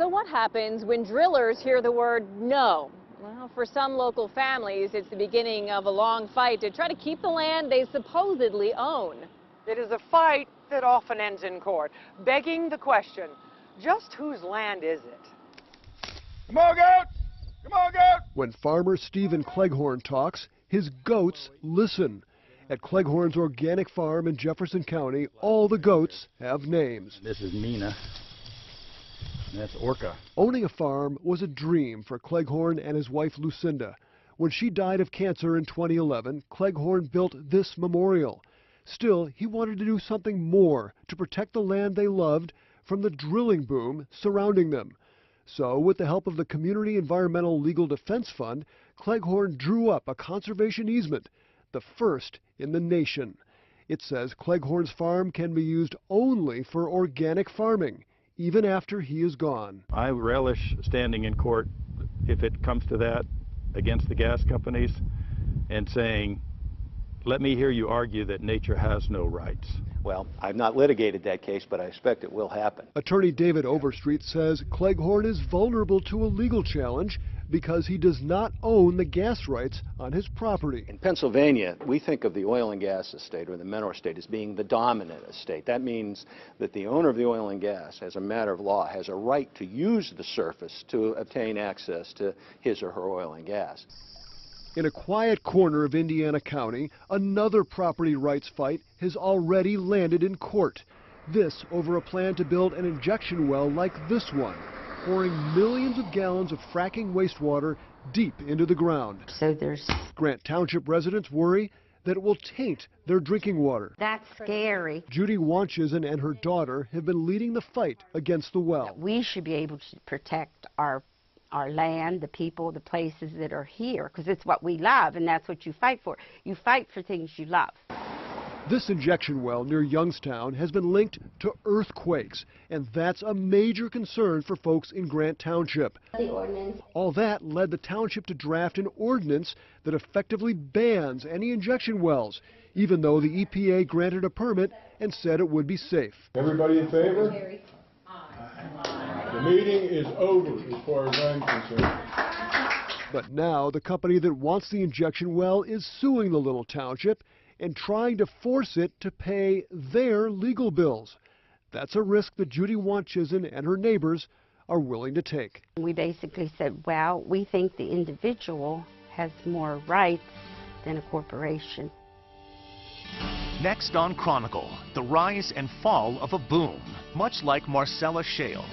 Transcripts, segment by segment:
So what happens when drillers hear the word no? Well, for some local families, it's the beginning of a long fight to try to keep the land they supposedly own. It is a fight that often ends in court, begging the question, just whose land is it? Come on, goats! Come on, goats! When farmer Stephen Cleghorn talks, his goats listen. At Cleghorn's organic farm in Jefferson County, all the goats have names. This is Nina. That's Orca. Owning a farm was a dream for Cleghorn and his wife Lucinda. When she died of cancer in 2011, Cleghorn built this memorial. Still, he wanted to do something more to protect the land they loved from the drilling boom surrounding them. So, with the help of the Community Environmental Legal Defense Fund, Cleghorn drew up a conservation easement, the first in the nation. It says Cleghorn's farm can be used only for organic farming, even after he is gone. I relish standing in court, if it comes to that, against the gas companies and saying, let me hear you argue that nature has no rights. Well, I've not litigated that case, but I expect it will happen. Attorney David Overstreet says Cleghorn is vulnerable to a legal challenge because he does not own the gas rights on his property. In Pennsylvania, we think of the oil and gas estate or the mineral estate as being the dominant estate. That means that the owner of the oil and gas, as a matter of law, has a right to use the surface to obtain access to his or her oil and gas. In a quiet corner of Indiana County, another property rights fight has already landed in court. This over a plan to build an injection well like this one, pouring millions of gallons of fracking wastewater deep into the ground. So there's Grant Township residents worry that it will taint their drinking water. That's scary. Judy Wanchisen and her daughter have been leading the fight against the well. We should be able to protect our land, the people, the places that are here, because it's what we love, and that's what you fight for. You fight for things you love. This injection well near Youngstown has been linked to earthquakes, and that's a major concern for folks in Grant Township. The ordinance. All that led the township to draft an ordinance that effectively bans any injection wells, even though the EPA granted a permit and said it would be safe. Everybody in favor? The meeting is over as far as I'm concerned. But now the company that wants the injection well is suing the little township and trying to force it to pay their legal bills. That's a risk that Judy Wanchisen and her neighbors are willing to take. We basically said, well, we think the individual has more rights than a corporation. Next on Chronicle, the rise and fall of a boom, much like Marcellus Shale.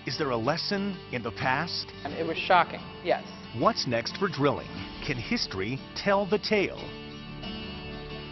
Is there a lesson in the past? It was shocking, yes. What's next for drilling? Can history tell the tale?